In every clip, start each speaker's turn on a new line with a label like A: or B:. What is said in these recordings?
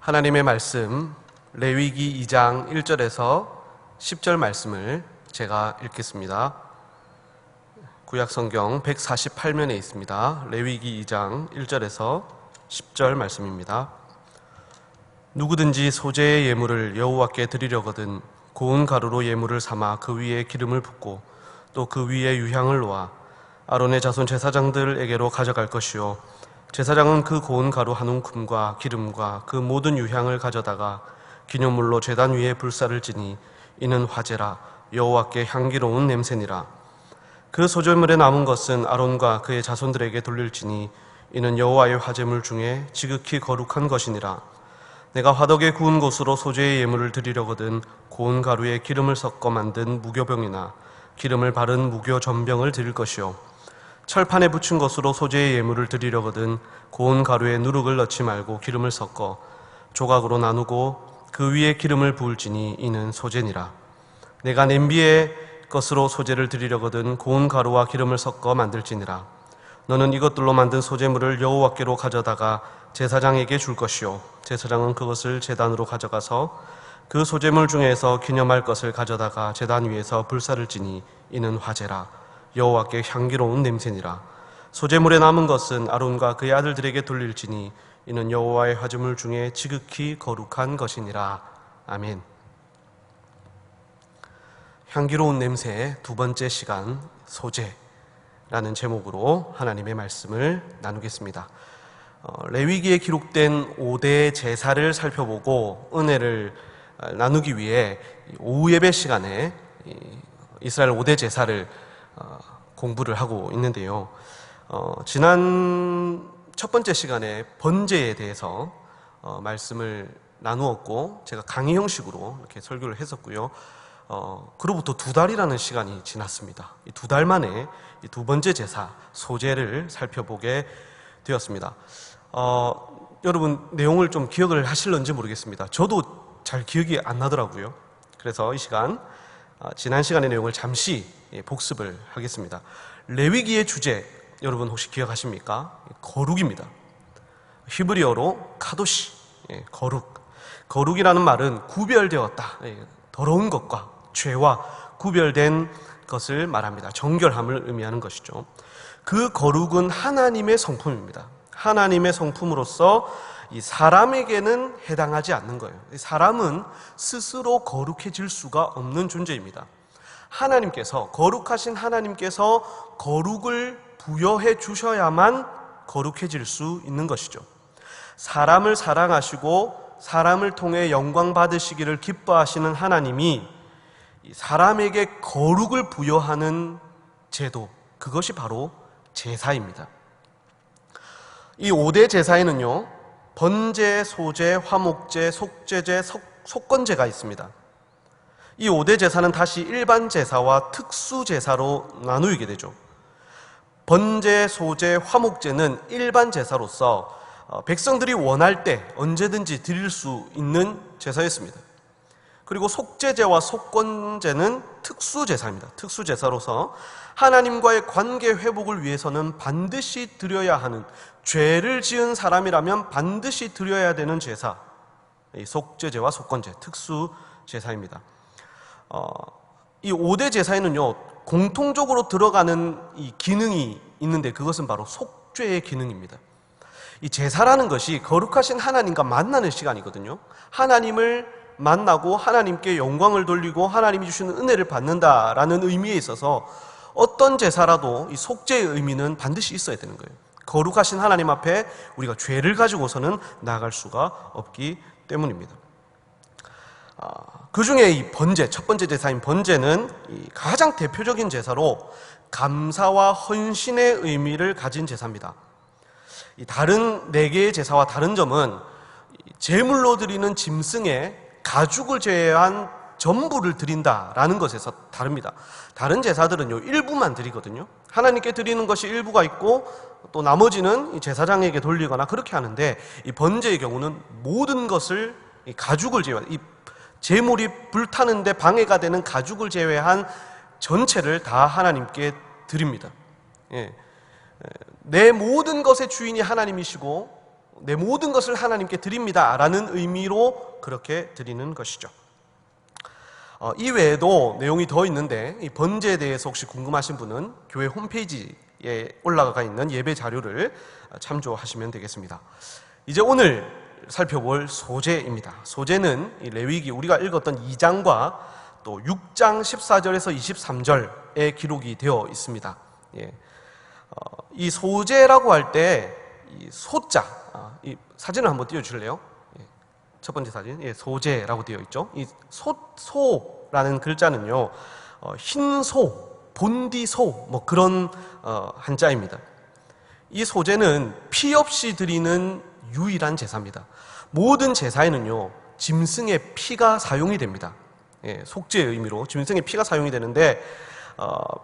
A: 하나님의 말씀 레위기 2장 1절에서 10절 말씀을 제가 읽겠습니다. 구약성경 148면에 있습니다. 레위기 2장 1절에서 10절 말씀입니다. 누구든지 소재의 예물을 여호와께 드리려거든 고운 가루로 예물을 삼아 그 위에 기름을 붓고 또 그 위에 유향을 놓아 아론의 자손 제사장들에게로 가져갈 것이요 제사장은 그 고운 가루 한 움큼과 기름과 그 모든 유향을 가져다가 기념물로 제단 위에 불사를 지니 이는 화제라 여호와께 향기로운 냄새니라. 그 소재물에 남은 것은 아론과 그의 자손들에게 돌릴지니 이는 여호와의 화제물 중에 지극히 거룩한 것이니라. 내가 화덕에 구운 곳으로 소재의 예물을 드리려거든 고운 가루에 기름을 섞어 만든 무교병이나 기름을 바른 무교전병을 드릴 것이요 철판에 붙인 것으로 소재의 예물을 드리려거든 고운 가루에 누룩을 넣지 말고 기름을 섞어 조각으로 나누고 그 위에 기름을 부을지니 이는 소재니라. 내가 냄비의 것으로 소재를 드리려거든 고운 가루와 기름을 섞어 만들지니라. 너는 이것들로 만든 소재물을 여호와께로 가져다가 제사장에게 줄 것이요 제사장은 그것을 제단으로 가져가서 그 소재물 중에서 기념할 것을 가져다가 제단 위에서 불사를 지니 이는 화제라 여호와께 향기로운 냄새니라. 소재물에 남은 것은 아론과 그의 아들들에게 돌릴지니 이는 여호와의 화제물 중에 지극히 거룩한 것이니라. 아멘. 향기로운 냄새의 두 번째 시간, 소재라는 제목으로 하나님의 말씀을 나누겠습니다. 레위기에 기록된 5대 제사를 살펴보고 은혜를 나누기 위해 오후 예배 시간에 이스라엘 5대 제사를 공부를 하고 있는데요. 지난 첫 번째 시간에 번제에 대해서 말씀을 나누었고 제가 강의 형식으로 이렇게 설교를 했었고요. 그로부터 2달이라는 시간이 지났습니다. 이 2달 만에 이 두 번째 제사 소제를 살펴보게 되었습니다. 여러분 내용을 좀 기억을 하실런지 모르겠습니다. 저도 잘 기억이 안 나더라고요. 그래서 이 시간 지난 시간의 내용을 잠시 복습을 하겠습니다. 레위기의 주제 여러분 혹시 기억하십니까? 거룩입니다. 히브리어로 카도시, 거룩. 거룩이라는 말은 구별되었다, 더러운 것과 죄와 구별된 것을 말합니다. 정결함을 의미하는 것이죠. 그 거룩은 하나님의 성품입니다. 하나님의 성품으로서 이 사람에게는 해당하지 않는 거예요. 사람은 스스로 거룩해질 수가 없는 존재입니다. 하나님께서, 거룩하신 하나님께서 거룩을 부여해 주셔야만 거룩해질 수 있는 것이죠. 사람을 사랑하시고 사람을 통해 영광 받으시기를 기뻐하시는 하나님이 사람에게 거룩을 부여하는 제도, 그것이 바로 제사입니다. 이 5대 제사에는요, 번제, 소제, 화목제, 속죄제, 속건제가 있습니다. 이 5대 제사는 다시 일반 제사와 특수 제사로 나누게 되죠. 번제, 소제, 화목제는 일반 제사로서 백성들이 원할 때 언제든지 드릴 수 있는 제사였습니다. 그리고 속죄제와 속건제는 특수 제사입니다. 특수 제사로서 하나님과의 관계 회복을 위해서는 반드시 드려야 하는, 죄를 지은 사람이라면 반드시 드려야 되는 제사, 이 속죄제와 속건제, 특수 제사입니다. 이 5대 제사에는요, 공통적으로 들어가는 이 기능이 있는데 그것은 바로 속죄의 기능입니다. 이 제사라는 것이 거룩하신 하나님과 만나는 시간이거든요. 하나님을 만나고 하나님께 영광을 돌리고 하나님이 주시는 은혜를 받는다라는 의미에 있어서 어떤 제사라도 이 속죄의 의미는 반드시 있어야 되는 거예요. 거룩하신 하나님 앞에 우리가 죄를 가지고서는 나아갈 수가 없기 때문입니다. 그 중에 이 번제, 첫 번째 제사인 번제는 가장 대표적인 제사로 감사와 헌신의 의미를 가진 제사입니다. 이 다른 4개의 제사와 다른 점은 제물로 드리는 짐승에 가죽을 제외한 전부를 드린다라는 것에서 다릅니다. 다른 제사들은요, 일부만 드리거든요. 하나님께 드리는 것이 일부가 있고 또 나머지는 제사장에게 돌리거나 그렇게 하는데, 이 번제의 경우는 모든 것을 가죽을 제외한, 이 제물이 불타는데 방해가 되는 가죽을 제외한 전체를 다 하나님께 드립니다. 내 모든 것의 주인이 하나님이시고 내 모든 것을 하나님께 드립니다 라는 의미로 그렇게 드리는 것이죠. 이 외에도 내용이 더 있는데 이 번제에 대해서 혹시 궁금하신 분은 교회 홈페이지에 올라가 있는 예배 자료를 참조하시면 되겠습니다. 이제 오늘 살펴볼 소제입니다. 소제는 이 레위기 우리가 읽었던 2장과 또 6장 14절에서 23절에 기록이 되어 있습니다. 이 소제라고 할 때 이 소자, 이 사진을 한번 띄워주실래요? 첫 번째 사진, 소제라고 되어 있죠. 이 소라는 글자는요, 흰소, 본디소, 뭐 그런 한자입니다. 이 소제는 피 없이 드리는 유일한 제사입니다. 모든 제사에는요, 짐승의 피가 사용이 됩니다. 속죄의 의미로 짐승의 피가 사용이 되는데,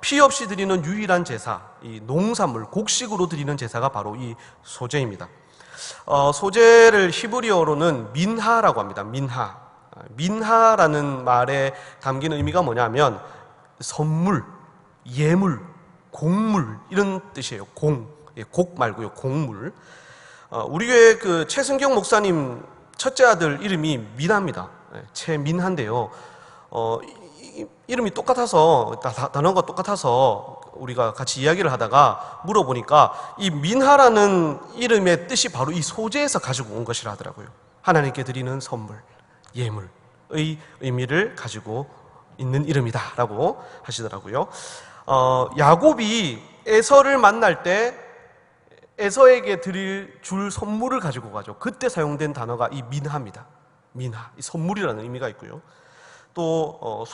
A: 피 없이 드리는 유일한 제사, 이 농산물, 곡식으로 드리는 제사가 바로 이 소제입니다. 소제를 히브리어로는 민하라고 합니다. 민하라는 말에 담긴 의미가 뭐냐면 선물, 예물, 곡물 이런 뜻이에요. 곡 말고요. 곡물. 우리 교회 그 최승경 목사님 첫째 아들 이름이 민하입니다. 최민하인데요. 이름이 똑같아서 단어가 똑같아서 우리가 같이 이야기를 하다가 물어보니까 이 민하라는 이름의 뜻이 바로 이 소제에서 가지고 온 것이라 하더라고요. 하나님께 드리는 선물, 예물의 의미를 가지고 있는 이름이다라고 하시더라고요. 야곱이 에서를 만날 때 에서에게 줄 선물을 가지고 가죠. 그때 사용된 단어가 이 민하입니다. 민하, 이 선물이라는 의미가 있고요. 또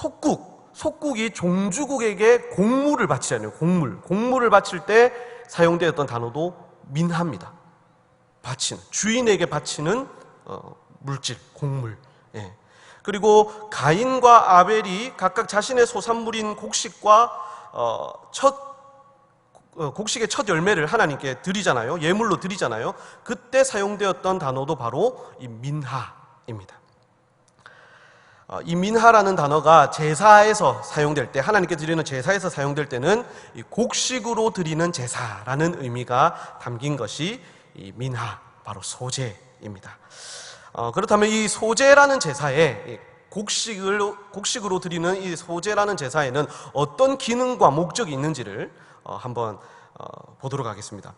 A: 속국이 종주국에게 곡물을 바치잖아요. 곡물을 바칠 때 사용되었던 단어도 민하입니다. 바치는, 주인에게 바치는 물질, 곡물. 그리고 가인과 아벨이 각각 자신의 소산물인 곡식과 곡식의 첫 열매를 하나님께 드리잖아요. 예물로 드리잖아요. 그때 사용되었던 단어도 바로 이 민하입니다. 이 민하라는 단어가 제사에서 사용될 때, 하나님께 드리는 제사에서 사용될 때는 이 곡식으로 드리는 제사라는 의미가 담긴 것이 이 민하, 바로 소제입니다. 그렇다면 이 소제라는 제사에 곡식으로 드리는 이 소제라는 제사에는 어떤 기능과 목적이 있는지를 한번 보도록 하겠습니다.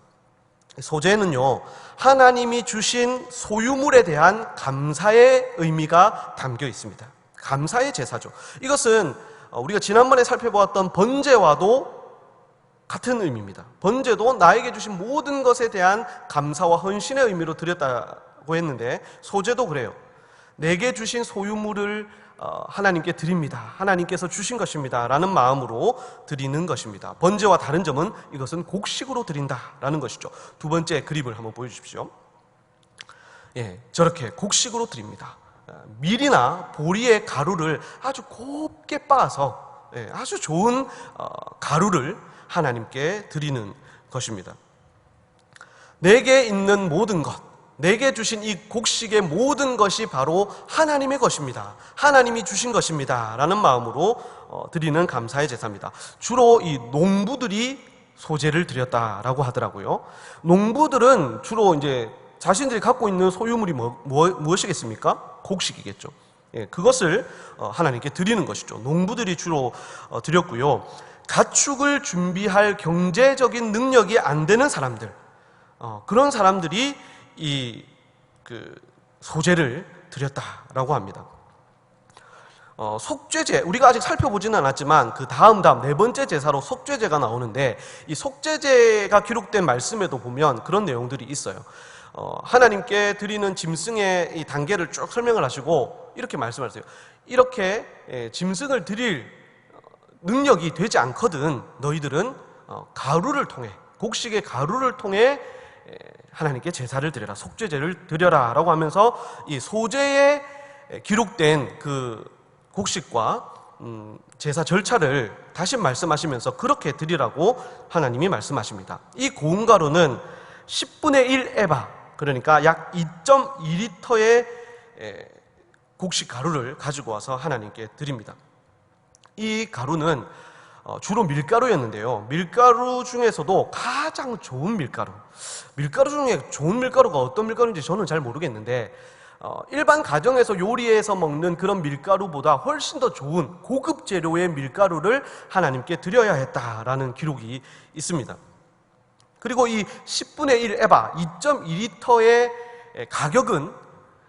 A: 소제는요, 하나님이 주신 소유물에 대한 감사의 의미가 담겨 있습니다. 감사의 제사죠. 이것은 우리가 지난번에 살펴보았던 번제와도 같은 의미입니다. 번제도 나에게 주신 모든 것에 대한 감사와 헌신의 의미로 드렸다고 했는데, 소제도 그래요. 내게 주신 소유물을 하나님께 드립니다. 하나님께서 주신 것입니다 라는 마음으로 드리는 것입니다. 번제와 다른 점은 이것은 곡식으로 드린다라는 것이죠. 두 번째 그림을 한번 보여주십시오. 저렇게 곡식으로 드립니다. 밀이나 보리의 가루를 아주 곱게 빻아서 아주 좋은 가루를 하나님께 드리는 것입니다. 내게 있는 모든 것, 내게 주신 이 곡식의 모든 것이 바로 하나님의 것입니다. 하나님이 주신 것입니다 라는 마음으로 드리는 감사의 제사입니다. 주로 이 농부들이 소제를 드렸다라고 하더라고요. 농부들은 주로 이제 자신들이 갖고 있는 소유물이 무엇이겠습니까? 곡식이겠죠. 그것을 하나님께 드리는 것이죠. 농부들이 주로 드렸고요. 가축을 준비할 경제적인 능력이 안 되는 사람들, 그런 사람들이 이 소제를 드렸다라고 합니다. 속죄제, 우리가 아직 살펴보지는 않았지만 그 다음 네 번째 제사로 속죄제가 나오는데, 이 속죄제가 기록된 말씀에도 보면 그런 내용들이 있어요. 하나님께 드리는 짐승의 이 단계를 쭉 설명을 하시고 이렇게 말씀하세요. 이렇게 짐승을 드릴 능력이 되지 않거든 너희들은 가루를 통해, 곡식의 가루를 통해 하나님께 제사를 드려라, 속죄제를 드려라 라고 하면서 이 소제에 기록된 그 곡식과 제사 절차를 다시 말씀하시면서 그렇게 드리라고 하나님이 말씀하십니다. 이 고운 가루는 10분의 1 에바, 그러니까 약 2.2리터의 곡식 가루를 가지고 와서 하나님께 드립니다. 이 가루는 주로 밀가루였는데요. 밀가루 중에서도 가장 좋은 밀가루 중에 좋은 밀가루가 어떤 밀가루인지 저는 잘 모르겠는데 일반 가정에서 요리해서 먹는 그런 밀가루보다 훨씬 더 좋은 고급 재료의 밀가루를 하나님께 드려야 했다라는 기록이 있습니다. 그리고 이 10분의 1 에바 2.2리터의 가격은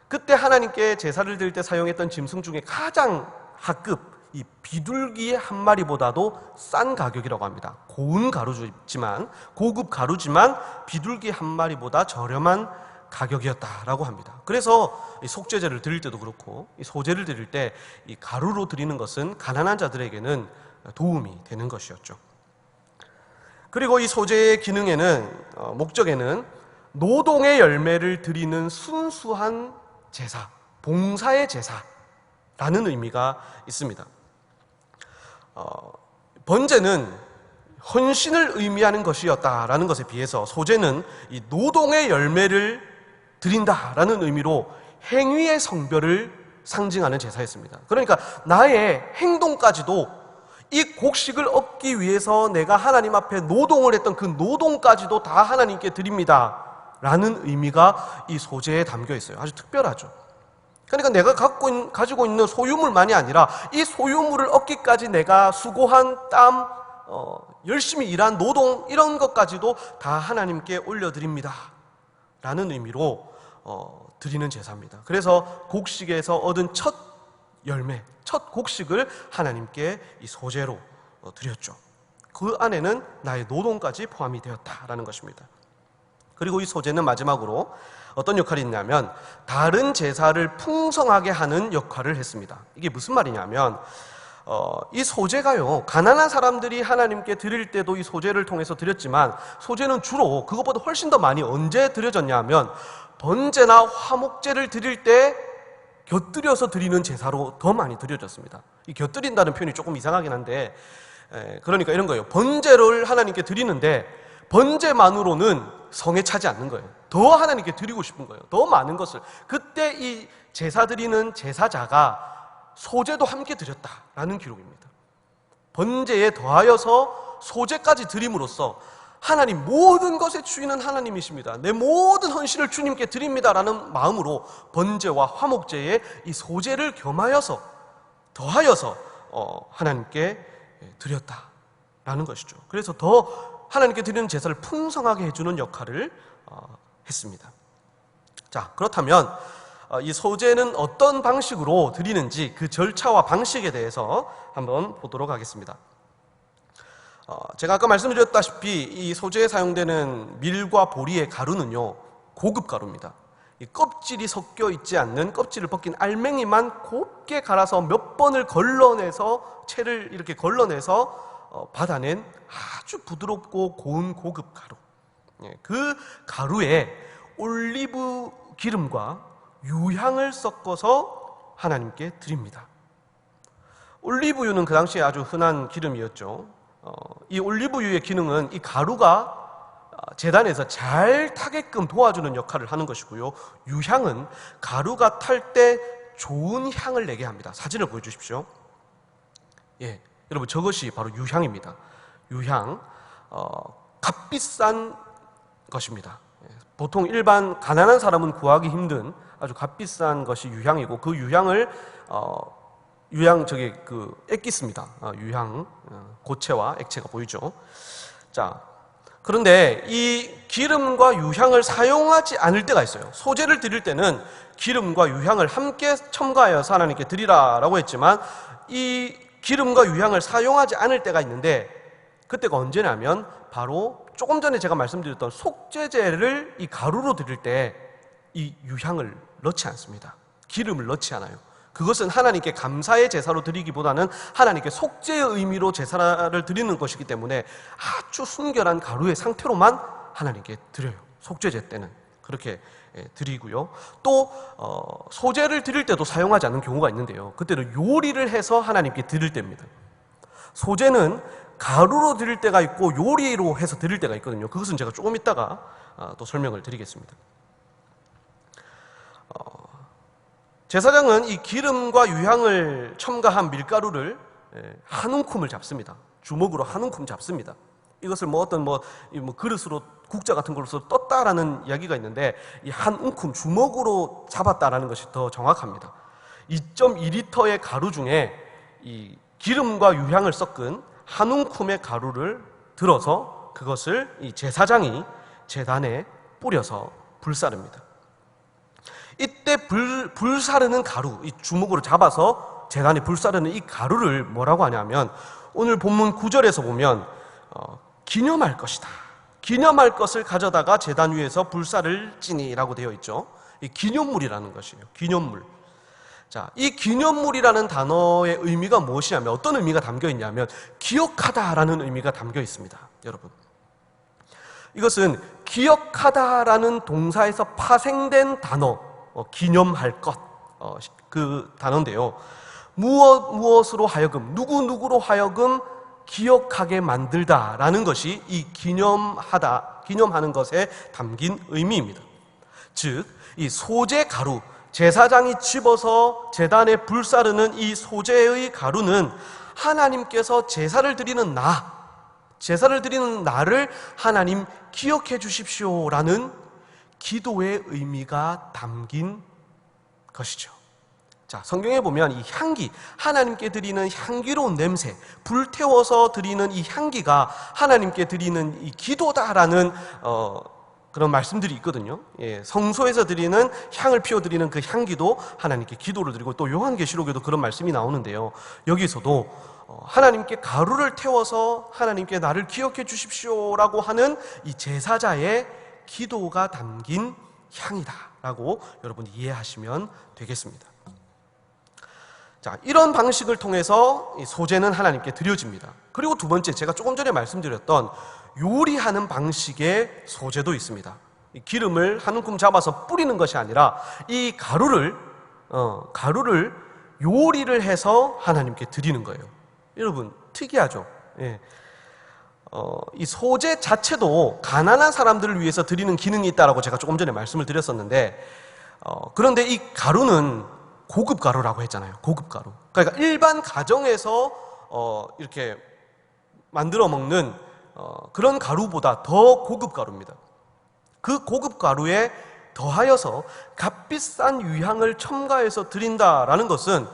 A: 그때 하나님께 제사를 드릴 때 사용했던 짐승 중에 가장 하급 이 비둘기 한 마리보다도 싼 가격이라고 합니다. 고운 가루지만, 고급 가루지만 비둘기 한 마리보다 저렴한 가격이었다라고 합니다. 그래서 이 속죄제를 드릴 때도 그렇고 이 소제를 드릴 때 이 가루로 드리는 것은 가난한 자들에게는 도움이 되는 것이었죠. 그리고 이 소제의 기능에는 목적에는 노동의 열매를 드리는 순수한 제사, 봉사의 제사라는 의미가 있습니다. 번제는 헌신을 의미하는 것이었다라는 것에 비해서 소제는 이 노동의 열매를 드린다라는 의미로 행위의 성별을 상징하는 제사였습니다. 그러니까 나의 행동까지도 이 곡식을 얻기 위해서 내가 하나님 앞에 노동을 했던 그 노동까지도 다 하나님께 드립니다 라는 의미가 이 소제에 담겨 있어요. 아주 특별하죠. 그러니까 내가 가지고 있는 소유물만이 아니라 이 소유물을 얻기까지 내가 수고한 땀, 열심히 일한 노동 이런 것까지도 다 하나님께 올려드립니다 라는 의미로 드리는 제사입니다. 그래서 곡식에서 얻은 첫 열매, 첫 곡식을 하나님께 이 소제로 드렸죠. 그 안에는 나의 노동까지 포함이 되었다라는 것입니다. 그리고 이 소제는 마지막으로 어떤 역할이 있냐면 다른 제사를 풍성하게 하는 역할을 했습니다. 이게 무슨 말이냐면 이 소제가요, 가난한 사람들이 하나님께 드릴 때도 이 소제를 통해서 드렸지만 소제는 주로 그것보다 훨씬 더 많이 언제 드려졌냐 하면 번제나 화목제를 드릴 때 곁들여서 드리는 제사로 더 많이 드려졌습니다. 이 곁들인다는 표현이 조금 이상하긴 한데 그러니까 이런 거예요. 번제를 하나님께 드리는데 번제만으로는 성에 차지 않는 거예요. 더 하나님께 드리고 싶은 거예요. 더 많은 것을. 그때 이 제사 드리는 제사자가 소제도 함께 드렸다라는 기록입니다. 번제에 더하여서 소제까지 드림으로써 하나님 모든 것의 주인은 하나님이십니다. 내 모든 헌신을 주님께 드립니다라는 마음으로 번제와 화목제에 이 소제를 겸하여서 더하여서 하나님께 드렸다라는 것이죠. 그래서 더 하나님께 드리는 제사를 풍성하게 해주는 역할을 했습니다. 자, 그렇다면 이 소제는 어떤 방식으로 드리는지 그 절차와 방식에 대해서 한번 보도록 하겠습니다. 제가 아까 말씀드렸다시피 이 소제에 사용되는 밀과 보리의 가루는요 고급 가루입니다. 이 껍질이 섞여 있지 않는 껍질을 벗긴 알맹이만 곱게 갈아서 몇 번을 걸러내서 채를 이렇게 걸러내서 받아낸 아주 부드럽고 고운 고급 가루. 그 가루에 올리브 기름과 유향을 섞어서 하나님께 드립니다. 올리브유는 그 당시에 아주 흔한 기름이었죠. 이 올리브유의 기능은 이 가루가 제단에서 잘 타게끔 도와주는 역할을 하는 것이고요. 유향은 가루가 탈 때 좋은 향을 내게 합니다. 사진을 보여주십시오. 예, 여러분 저것이 바로 유향입니다. 유향, 값비싼 것입니다. 보통 일반 가난한 사람은 구하기 힘든 아주 값비싼 것이 유향이고 그 유향을 유향 저기 그 액기스입니다. 유향 고체와 액체가 보이죠. 자, 그런데 이 기름과 유향을 사용하지 않을 때가 있어요. 소제를 드릴 때는 기름과 유향을 함께 첨가하여서 하나님께 드리라라고 했지만 이 기름과 유향을 사용하지 않을 때가 있는데 그때가 언제냐면 바로 조금 전에 제가 말씀드렸던 속죄제를 이 가루로 드릴 때 이 유향을 넣지 않습니다. 기름을 넣지 않아요. 그것은 하나님께 감사의 제사로 드리기보다는 하나님께 속죄의 의미로 제사를 드리는 것이기 때문에 아주 순결한 가루의 상태로만 하나님께 드려요. 속죄제 때는 그렇게 드리고요. 또 소제를 드릴 때도 사용하지 않는 경우가 있는데요. 그때는 요리를 해서 하나님께 드릴 때입니다. 소제는 가루로 드릴 때가 있고 요리로 해서 드릴 때가 있거든요. 그것은 제가 조금 있다가 또 설명을 드리겠습니다. 제사장은 이 기름과 유향을 첨가한 밀가루를 한 움큼을 잡습니다. 주먹으로 한 움큼 잡습니다. 이것을 어떤 그릇으로 국자 같은 걸로 떴다라는 이야기가 있는데, 이 한 움큼 주먹으로 잡았다라는 것이 더 정확합니다. 2.2리터의 가루 중에 이 기름과 유향을 섞은 한 움큼의 가루를 들어서 그것을 이 제사장이 제단에 뿌려서 불사릅니다. 이때 불사르는 가루, 이 주먹으로 잡아서 제단에 불사르는 이 가루를 뭐라고 하냐면, 오늘 본문 9절에서 보면 기념할 것이다, 기념할 것을 가져다가 제단 위에서 불사를지니라고 되어 있죠. 이 기념물이라는 것이에요. 기념물. 자, 이 기념물이라는 단어의 의미가 무엇이냐면, 어떤 의미가 담겨 있냐면 기억하다라는 의미가 담겨 있습니다. 여러분, 이것은 기억하다라는 동사에서 파생된 단어, 기념할 것, 그 단어인데요. 무엇으로 하여금, 누구로 하여금 기억하게 만들다라는 것이 이 기념하는 것에 담긴 의미입니다. 즉, 이 소재 가루, 제사장이 집어서 제단에 불사르는 이 소재의 가루는 하나님께서 제사를 드리는 나를 하나님 기억해 주십시오라는 기도의 의미가 담긴 것이죠. 자, 성경에 보면 이 향기, 하나님께 드리는 향기로운 냄새, 불태워서 드리는 이 향기가 하나님께 드리는 이 기도다라는 그런 말씀들이 있거든요. 예, 성소에서 드리는 향을 피워드리는 그 향기도 하나님께 기도를 드리고, 또 요한계시록에도 그런 말씀이 나오는데요. 여기서도 하나님께 가루를 태워서 하나님께 나를 기억해 주십시오라고 하는 이 제사자의 기도가 담긴 향이다라고 여러분이 이해하시면 되겠습니다. 자, 이런 방식을 통해서 이 소재는 하나님께 드려집니다. 그리고 두 번째, 제가 조금 전에 말씀드렸던 요리하는 방식의 소재도 있습니다. 이 기름을 한 움큼 잡아서 뿌리는 것이 아니라 이 가루를 요리를 해서 하나님께 드리는 거예요. 여러분, 특이하죠? 예. 이 소재 자체도 가난한 사람들을 위해서 드리는 기능이 있다라고 제가 조금 전에 말씀을 드렸었는데, 그런데 이 가루는 고급 가루라고 했잖아요. 고급 가루. 그러니까 일반 가정에서 이렇게 만들어 먹는 그런 가루보다 더 고급 가루입니다. 그 고급 가루에 더하여서 값비싼 유향을 첨가해서 드린다라는 것은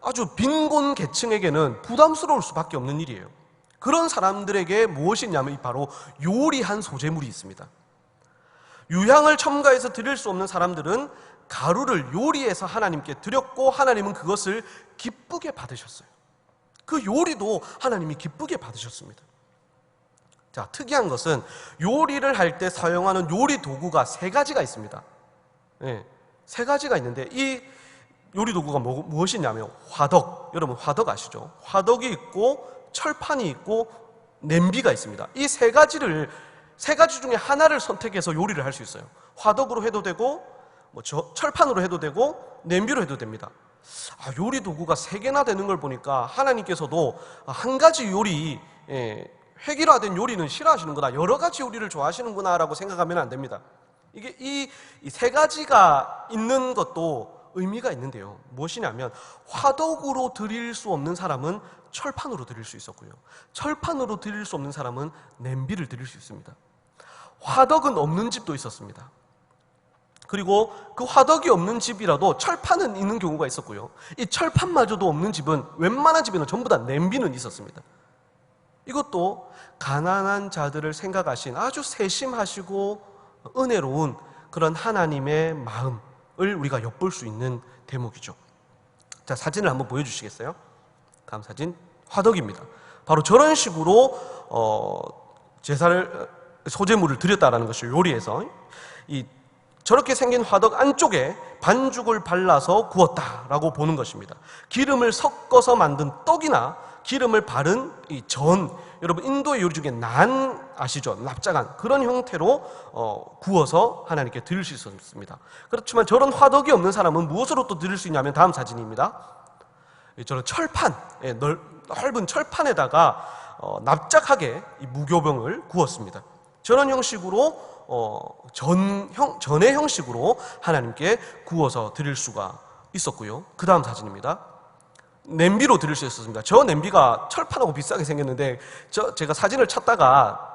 A: 아주 빈곤 계층에게는 부담스러울 수밖에 없는 일이에요. 그런 사람들에게 무엇이 있냐면 바로 요리한 소재물이 있습니다. 유향을 첨가해서 드릴 수 없는 사람들은 가루를 요리해서 하나님께 드렸고, 하나님은 그것을 기쁘게 받으셨어요. 그 요리도 하나님이 기쁘게 받으셨습니다. 자, 특이한 것은 요리를 할 때 사용하는 요리 도구가 세 가지가 있습니다. 네, 세 가지가 있는데, 이 요리 도구가 무엇이냐면 화덕, 여러분 화덕 아시죠? 화덕이 있고 철판이 있고 냄비가 있습니다. 이 세 가지 중에 하나를 선택해서 요리를 할 수 있어요. 화덕으로 해도 되고, 철판으로 해도 되고, 냄비로 해도 됩니다. 요리 도구가 세 개나 되는 걸 보니까 하나님께서도 한 가지 요리, 획일화된 요리는 싫어하시는구나, 여러 가지 요리를 좋아하시는구나 라고 생각하면 안 됩니다. 이게 이 세 가지가 있는 것도 의미가 있는데요. 무엇이냐면 화덕으로 드릴 수 없는 사람은 철판으로 드릴 수 있었고요, 철판으로 드릴 수 없는 사람은 냄비를 드릴 수 있습니다. 화덕은 없는 집도 있었습니다. 그리고 그 화덕이 없는 집이라도 철판은 있는 경우가 있었고요, 이 철판마저도 없는 집은, 웬만한 집에는 전부 다 냄비는 있었습니다. 이것도 가난한 자들을 생각하신 아주 세심하시고 은혜로운 그런 하나님의 마음을 우리가 엿볼 수 있는 대목이죠. 자, 사진을 한번 보여주시겠어요? 다음 사진, 화덕입니다. 바로 저런 식으로 소재물을 드렸다라는 것을 요리해서, 저렇게 생긴 화덕 안쪽에 반죽을 발라서 구웠다라고 보는 것입니다. 기름을 섞어서 만든 떡이나 기름을 바른 이 전, 여러분 인도의 요리 중에 난 아시죠? 납작한 그런 형태로 구워서 하나님께 드릴 수 있었습니다. 그렇지만 저런 화덕이 없는 사람은 무엇으로 또 드릴 수 있냐면 다음 사진입니다. 저런 철판, 넓은 철판에다가 납작하게 이 무교병을 구웠습니다. 저런 형식으로 전의 형식으로 하나님께 구워서 드릴 수가 있었고요. 그 다음 사진입니다. 냄비로 드릴 수 있었습니다. 저 냄비가 철판하고 비싸게 생겼는데 제가 사진을 찾다가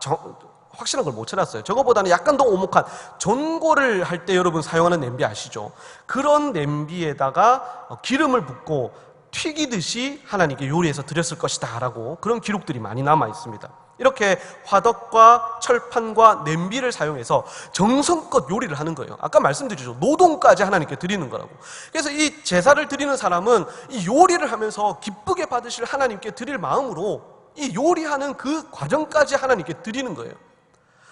A: 확실한 걸 못 찾았어요. 저거보다는 약간 더 오목한 전골을 할 때 여러분 사용하는 냄비 아시죠? 그런 냄비에다가 기름을 붓고 튀기듯이 하나님께 요리해서 드렸을 것이다 라고 그런 기록들이 많이 남아 있습니다. 이렇게 화덕과 철판과 냄비를 사용해서 정성껏 요리를 하는 거예요. 아까 말씀드렸죠. 노동까지 하나님께 드리는 거라고. 그래서 이 제사를 드리는 사람은 이 요리를 하면서 기쁘게 받으실 하나님께 드릴 마음으로 이 요리하는 그 과정까지 하나님께 드리는 거예요.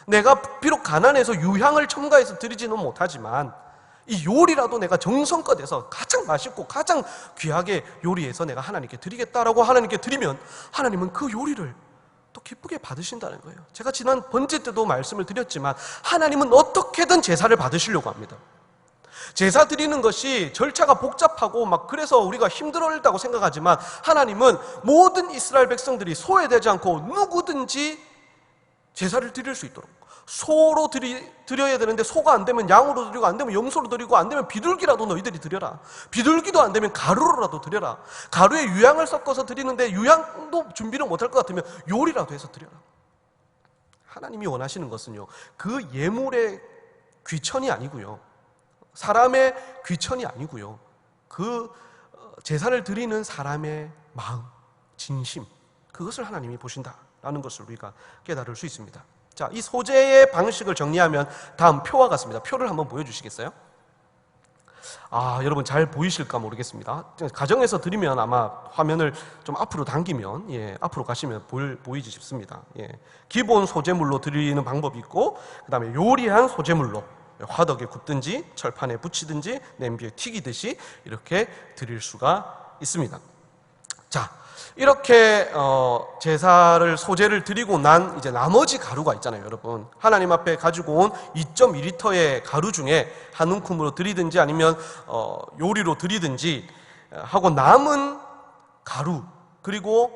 A: 내가 비록 가난해서 유향을 첨가해서 드리지는 못하지만 이 요리라도 내가 정성껏 해서 가장 맛있고 가장 귀하게 요리해서 내가 하나님께 드리겠다라고 하나님께 드리면 하나님은 그 요리를 또 기쁘게 받으신다는 거예요. 제가 지난 번째 때도 말씀을 드렸지만 하나님은 어떻게든 제사를 받으시려고 합니다. 제사 드리는 것이 절차가 복잡하고 막 그래서 우리가 힘들었다고 생각하지만 하나님은 모든 이스라엘 백성들이 소외되지 않고 누구든지 제사를 드릴 수 있도록 소로 드려야 되는데 소가 안 되면 양으로 드리고 안 되면 염소로 드리고 안 되면 비둘기라도 너희들이 드려라. 비둘기도 안 되면 가루로라도 드려라. 가루에 유향을 섞어서 드리는데 유향도 준비를 못할 것 같으면 요리라도 해서 드려라. 하나님이 원하시는 것은요, 그 예물의 귀천이 아니고요, 사람의 귀천이 아니고요, 그 제사를 드리는 사람의 마음, 진심, 그것을 하나님이 보신다라는 것을 우리가 깨달을 수 있습니다. 자, 이 소재의 방식을 정리하면 다음 표와 같습니다. 표를 한번 보여주시겠어요? 여러분 잘 보이실까 모르겠습니다. 가정에서 드리면 아마 화면을 좀 앞으로 당기면, 앞으로 가시면 보이지 싶습니다. 기본 소재물로 드리는 방법이 있고, 그 다음에 요리한 소재물로 화덕에 굽든지 철판에 붙이든지 냄비에 튀기듯이 이렇게 드릴 수가 있습니다. 자, 이렇게 제사를 소재를 드리고 난 이제 나머지 가루가 있잖아요, 여러분. 하나님 앞에 가지고 온 2.2리터의 가루 중에 한 움큼으로 드리든지 아니면 요리로 드리든지 하고 남은 가루, 그리고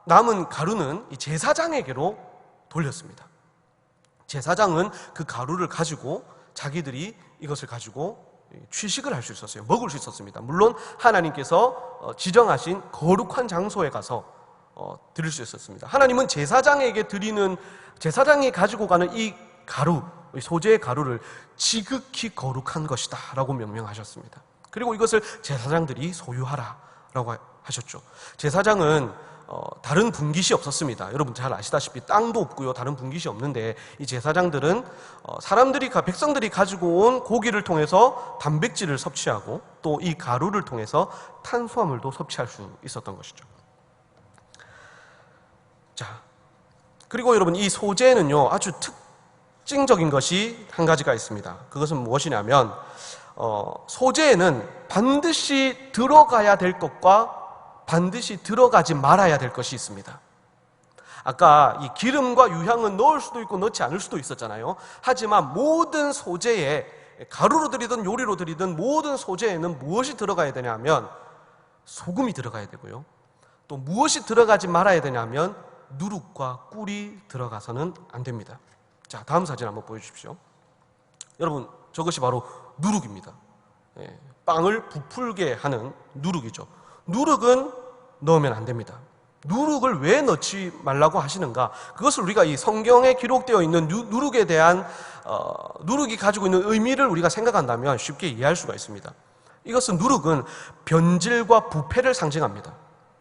A: 남은 가루는 이 제사장에게로 돌렸습니다. 제사장은 그 가루를 가지고 자기들이 이것을 가지고 취식을 할 수 있었어요. 먹을 수 있었습니다. 물론 하나님께서 지정하신 거룩한 장소에 가서 드릴 수 있었습니다. 하나님은 제사장이 가지고 가는 이 가루, 이 소재의 가루를 지극히 거룩한 것이다 라고 명명하셨습니다. 그리고 이것을 제사장들이 소유하라라고 하셨죠. 제사장은 다른 분깃이 없었습니다. 여러분 잘 아시다시피 땅도 없고요, 다른 분깃이 없는데 이 제사장들은 백성들이 가지고 온 고기를 통해서 단백질을 섭취하고 또 이 가루를 통해서 탄수화물도 섭취할 수 있었던 것이죠. 자, 그리고 여러분 이 소재는요 아주 특징적인 것이 한 가지가 있습니다. 그것은 무엇이냐면 소재에는 반드시 들어가야 될 것과 반드시 들어가지 말아야 될 것이 있습니다. 아까 이 기름과 유향은 넣을 수도 있고 넣지 않을 수도 있었잖아요. 하지만 모든 소재에 가루로 드리든 요리로 드리든 모든 소재에는 무엇이 들어가야 되냐면 소금이 들어가야 되고요. 또 무엇이 들어가지 말아야 되냐면 누룩과 꿀이 들어가서는 안 됩니다. 자, 다음 사진 한번 보여주십시오. 여러분 저것이 바로 누룩입니다. 빵을 부풀게 하는 누룩이죠. 누룩은 넣으면 안 됩니다. 누룩을 왜 넣지 말라고 하시는가? 그것을 우리가 이 성경에 기록되어 있는 누룩에 대한 누룩이 가지고 있는 의미를 우리가 생각한다면 쉽게 이해할 수가 있습니다. 이것은 누룩은 변질과 부패를 상징합니다.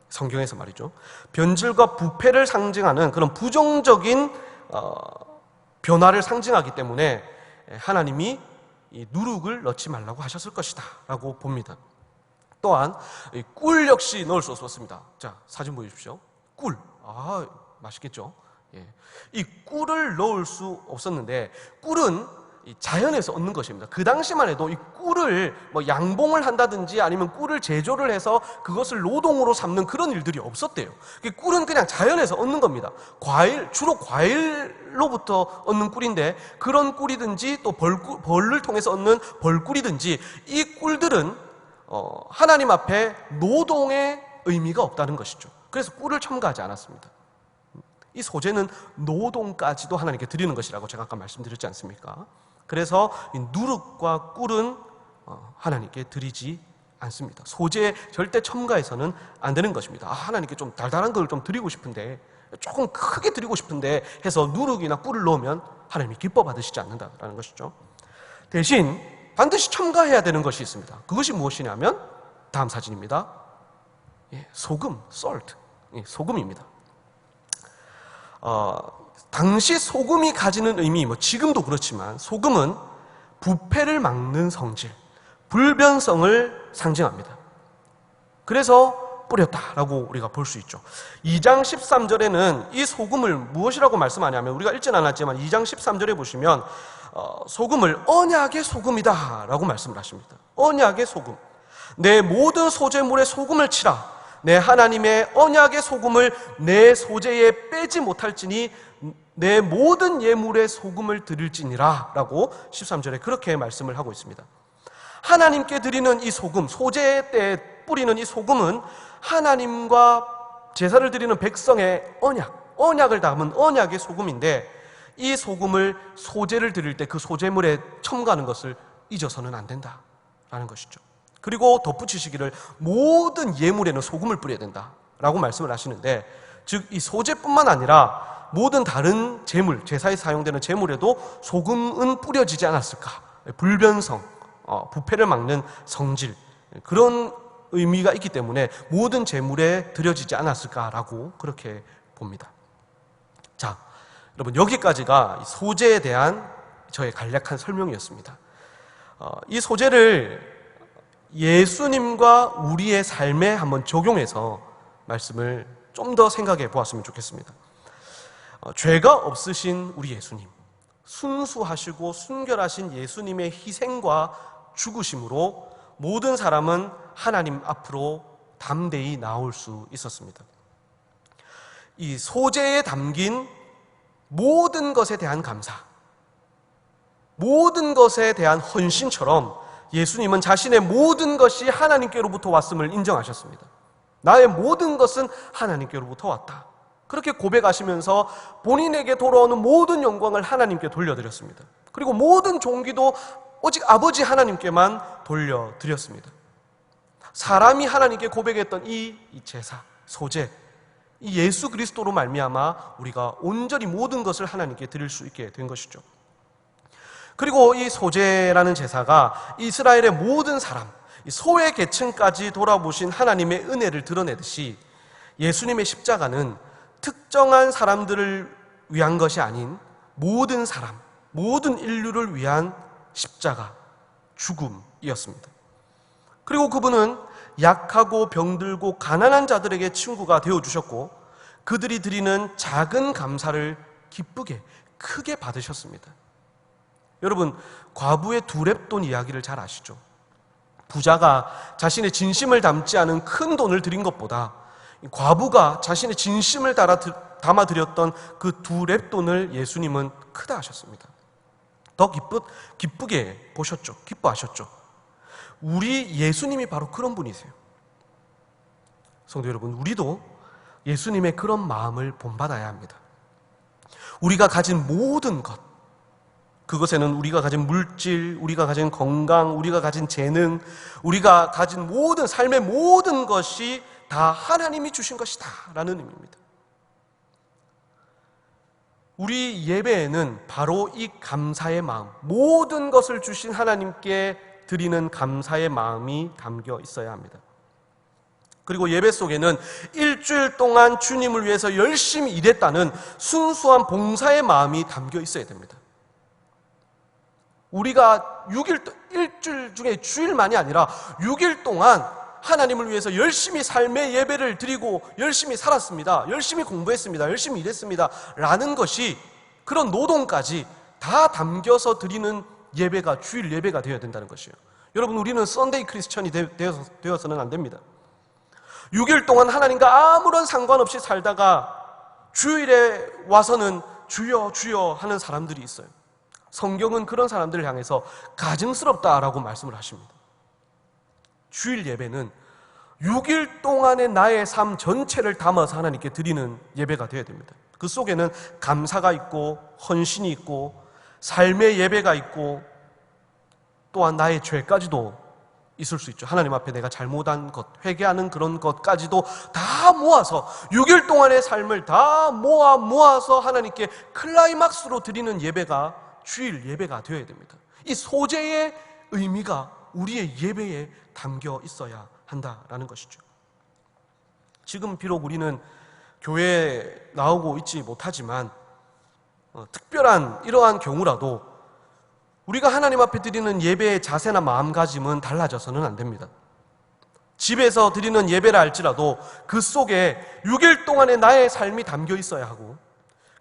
A: 성경에서 말이죠. 변질과 부패를 상징하는 그런 부정적인 변화를 상징하기 때문에 하나님이 이 누룩을 넣지 말라고 하셨을 것이다 라고 봅니다. 또한 꿀 역시 넣을 수 없었습니다. 자, 사진 보여주십시오. 꿀, 맛있겠죠? 이 꿀을 넣을 수 없었는데 꿀은 자연에서 얻는 것입니다. 그 당시만 해도 이 꿀을 양봉을 한다든지 아니면 꿀을 제조를 해서 그것을 노동으로 삼는 그런 일들이 없었대요. 꿀은 그냥 자연에서 얻는 겁니다. 주로 과일로부터 얻는 꿀인데 그런 꿀이든지 또 벌을 통해서 얻는 벌꿀이든지 이 꿀들은 하나님 앞에 노동의 의미가 없다는 것이죠. 그래서 꿀을 첨가하지 않았습니다. 이 소재는 노동까지도 하나님께 드리는 것이라고 제가 아까 말씀드렸지 않습니까? 그래서 이 누룩과 꿀은 하나님께 드리지 않습니다. 소재에 절대 첨가해서는 안 되는 것입니다. 하나님께 좀 달달한 걸 좀 드리고 싶은데, 조금 크게 드리고 싶은데 해서 누룩이나 꿀을 넣으면 하나님이 기뻐 받으시지 않는다라는 것이죠. 대신 반드시 첨가해야 되는 것이 있습니다. 그것이 무엇이냐면 다음 사진입니다. 소금, salt, 소금입니다. 당시 소금이 가지는 의미, 지금도 그렇지만 소금은 부패를 막는 성질, 불변성을 상징합니다. 그래서 뿌렸다라고 우리가 볼 수 있죠. 2장 13절에는 이 소금을 무엇이라고 말씀하냐면, 우리가 읽지는 않았지만 2장 13절에 보시면 소금을 언약의 소금이다 라고 말씀을 하십니다. 언약의 소금, 내 모든 소재물에 소금을 치라. 내 하나님의 언약의 소금을 내 소재에 빼지 못할지니 내 모든 예물에 소금을 드릴지니라 라고 13절에 그렇게 말씀을 하고 있습니다. 하나님께 드리는 이 소금, 소재 때 뿌리는 이 소금은 하나님과 제사를 드리는 백성의 언약을 담은 언약의 소금인데, 이 소금을 소재를 드릴 때 그 소재물에 첨가하는 것을 잊어서는 안 된다라는 것이죠. 그리고 덧붙이시기를 모든 예물에는 소금을 뿌려야 된다라고 말씀을 하시는데, 즉 이 소재뿐만 아니라 모든 다른 제물, 제사에 사용되는 제물에도 소금은 뿌려지지 않았을까? 불변성, 부패를 막는 성질, 그런 의미가 있기 때문에 모든 제물에 드려지지 않았을까라고 그렇게 봅니다. 자, 여러분, 여기까지가 소재에 대한 저의 간략한 설명이었습니다. 이 소재를 예수님과 우리의 삶에 한번 적용해서 말씀을 좀 더 생각해 보았으면 좋겠습니다. 죄가 없으신 우리 예수님, 순수하시고 순결하신 예수님의 희생과 죽으심으로 모든 사람은 하나님 앞으로 담대히 나올 수 있었습니다. 이 소재에 담긴 모든 것에 대한 감사, 모든 것에 대한 헌신처럼 예수님은 자신의 모든 것이 하나님께로부터 왔음을 인정하셨습니다. 나의 모든 것은 하나님께로부터 왔다. 그렇게 고백하시면서 본인에게 돌아오는 모든 영광을 하나님께 돌려드렸습니다. 그리고 모든 존귀도 오직 아버지 하나님께만 돌려드렸습니다. 사람이 하나님께 고백했던 이 제사, 소재, 이 예수 그리스도로 말미암아 우리가 온전히 모든 것을 하나님께 드릴 수 있게 된 것이죠. 그리고 이 소재라는 제사가 이스라엘의 모든 사람, 소외 계층까지 돌아보신 하나님의 은혜를 드러내듯이, 예수님의 십자가는 특정한 사람들을 위한 것이 아닌 모든 사람, 모든 인류를 위한 십자가, 죽음이었습니다. 그리고 그분은 약하고 병들고 가난한 자들에게 친구가 되어주셨고, 그들이 드리는 작은 감사를 기쁘게, 크게 받으셨습니다. 여러분, 과부의 두렙돈 이야기를 잘 아시죠? 부자가 자신의 진심을 담지 않은 큰 돈을 드린 것보다 과부가 자신의 진심을 담아드렸던 그 두렙돈을 예수님은 크다 하셨습니다. 더 기쁘게 보셨죠. 기뻐하셨죠. 우리 예수님이 바로 그런 분이세요. 성도 여러분, 우리도 예수님의 그런 마음을 본받아야 합니다. 우리가 가진 모든 것, 그것에는 우리가 가진 물질, 우리가 가진 건강, 우리가 가진 재능, 우리가 가진 모든 삶의 모든 것이 다 하나님이 주신 것이다 라는 의미입니다. 우리 예배에는 바로 이 감사의 마음, 모든 것을 주신 하나님께 드리는 감사의 마음이 담겨 있어야 합니다. 그리고 예배 속에는 일주일 동안 주님을 위해서 열심히 일했다는 순수한 봉사의 마음이 담겨 있어야 됩니다. 우리가 일주일 중에 주일만이 아니라 6일 동안 하나님을 위해서 열심히 삶의 예배를 드리고 열심히 살았습니다, 열심히 공부했습니다, 열심히 일했습니다 라는 것이, 그런 노동까지 다 담겨서 드리는 예배가 주일 예배가 되어야 된다는 것이에요. 여러분, 우리는 썬데이 크리스천이 되어서는 안 됩니다. 6일 동안 하나님과 아무런 상관없이 살다가 주일에 와서는 주여 주여 하는 사람들이 있어요. 성경은 그런 사람들을 향해서 가증스럽다라고 말씀을 하십니다. 주일 예배는 6일 동안의 나의 삶 전체를 담아서 하나님께 드리는 예배가 되어야 됩니다. 그 속에는 감사가 있고 헌신이 있고 삶의 예배가 있고 또한 나의 죄까지도 있을 수 있죠. 하나님 앞에 내가 잘못한 것, 회개하는 그런 것까지도 다 모아서 6일 동안의 삶을 다 모아서 하나님께 클라이막스로 드리는 예배가 주일 예배가 되어야 됩니다. 이 소재의 의미가 우리의 예배에 담겨 있어야 한다라는 것이죠. 지금 비록 우리는 교회에 나오고 있지 못하지만 특별한 이러한 경우라도 우리가 하나님 앞에 드리는 예배의 자세나 마음가짐은 달라져서는 안 됩니다. 집에서 드리는 예배라 할지라도 그 속에 6일 동안의 나의 삶이 담겨 있어야 하고,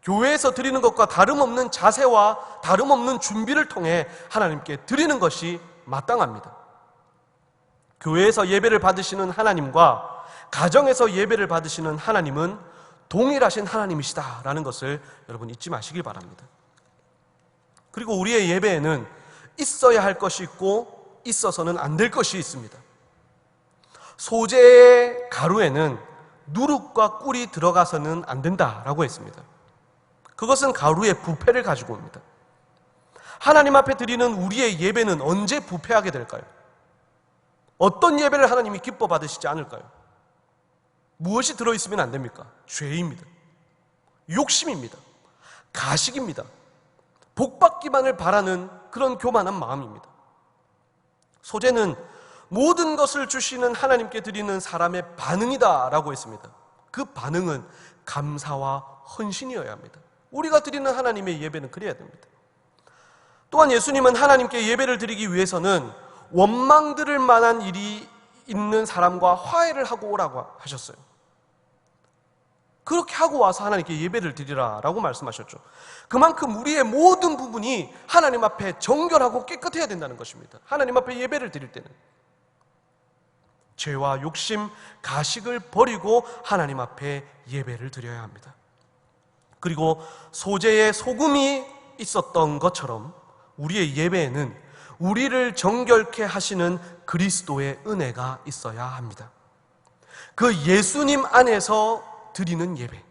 A: 교회에서 드리는 것과 다름없는 자세와 다름없는 준비를 통해 하나님께 드리는 것이 마땅합니다. 교회에서 예배를 받으시는 하나님과 가정에서 예배를 받으시는 하나님은 동일하신 하나님이시다라는 것을 여러분 잊지 마시길 바랍니다. 그리고 우리의 예배에는 있어야 할 것이 있고 있어서는 안 될 것이 있습니다. 소재의 가루에는 누룩과 꿀이 들어가서는 안 된다라고 했습니다. 그것은 가루의 부패를 가지고 옵니다. 하나님 앞에 드리는 우리의 예배는 언제 부패하게 될까요? 어떤 예배를 하나님이 기뻐 받으시지 않을까요? 무엇이 들어있으면 안 됩니까? 죄입니다. 욕심입니다. 가식입니다. 복받기만을 바라는 그런 교만한 마음입니다. 소재는 모든 것을 주시는 하나님께 드리는 사람의 반응이다라고 했습니다. 그 반응은 감사와 헌신이어야 합니다. 우리가 드리는 하나님의 예배는 그래야 됩니다. 또한 예수님은 하나님께 예배를 드리기 위해서는 원망 들을 만한 일이 있는 사람과 화해를 하고 오라고 하셨어요. 그렇게 하고 와서 하나님께 예배를 드리라라고 말씀하셨죠. 그만큼 우리의 모든 부분이 하나님 앞에 정결하고 깨끗해야 된다는 것입니다. 하나님 앞에 예배를 드릴 때는 죄와 욕심, 가식을 버리고 하나님 앞에 예배를 드려야 합니다. 그리고 소재에 소금이 있었던 것처럼 우리의 예배에는 우리를 정결케 하시는 그리스도의 은혜가 있어야 합니다. 그 예수님 안에서 드리는 예배,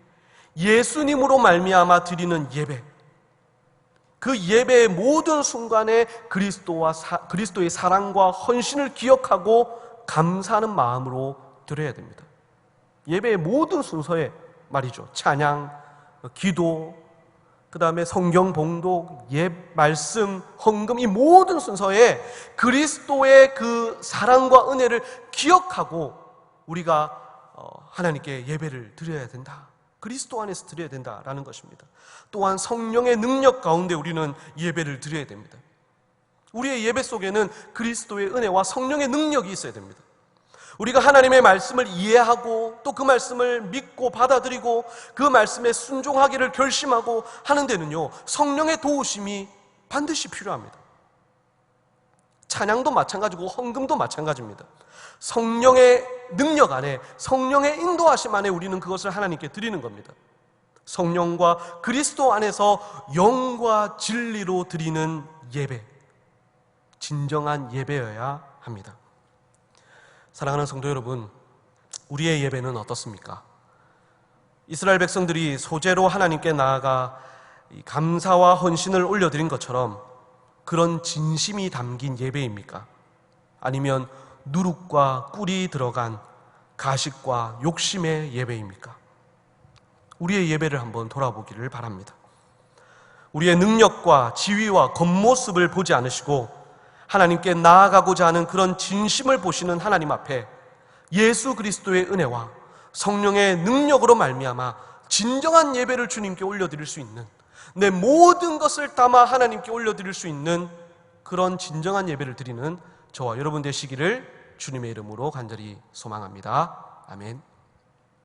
A: 예수님으로 말미암아 드리는 예배, 그 예배의 모든 순간에 그리스도의 사랑과 헌신을 기억하고 감사하는 마음으로 드려야 됩니다. 예배의 모든 순서에 말이죠. 찬양, 기도, 그 다음에 성경 봉독, 예 말씀, 헌금, 이 모든 순서에 그리스도의 그 사랑과 은혜를 기억하고 우리가 하나님께 예배를 드려야 된다. 그리스도 안에서 드려야 된다라는 것입니다. 또한 성령의 능력 가운데 우리는 예배를 드려야 됩니다. 우리의 예배 속에는 그리스도의 은혜와 성령의 능력이 있어야 됩니다. 우리가 하나님의 말씀을 이해하고 또 그 말씀을 믿고 받아들이고 그 말씀에 순종하기를 결심하고 하는 데는요, 성령의 도우심이 반드시 필요합니다. 찬양도 마찬가지고 헌금도 마찬가지입니다. 성령의 능력 안에, 성령의 인도하심 안에 우리는 그것을 하나님께 드리는 겁니다. 성령과 그리스도 안에서 영과 진리로 드리는 예배, 진정한 예배여야 합니다. 사랑하는 성도 여러분, 우리의 예배는 어떻습니까? 이스라엘 백성들이 소재로 하나님께 나아가 감사와 헌신을 올려드린 것처럼 그런 진심이 담긴 예배입니까? 아니면 누룩과 꿀이 들어간 가식과 욕심의 예배입니까? 우리의 예배를 한번 돌아보기를 바랍니다. 우리의 능력과 지위와 겉모습을 보지 않으시고 하나님께 나아가고자 하는 그런 진심을 보시는 하나님 앞에 예수 그리스도의 은혜와 성령의 능력으로 말미암아 진정한 예배를 주님께 올려드릴 수 있는, 내 모든 것을 담아 하나님께 올려드릴 수 있는 그런 진정한 예배를 드리는 저와 여러분 되시기를 주님의 이름으로 간절히 소망합니다. 아멘.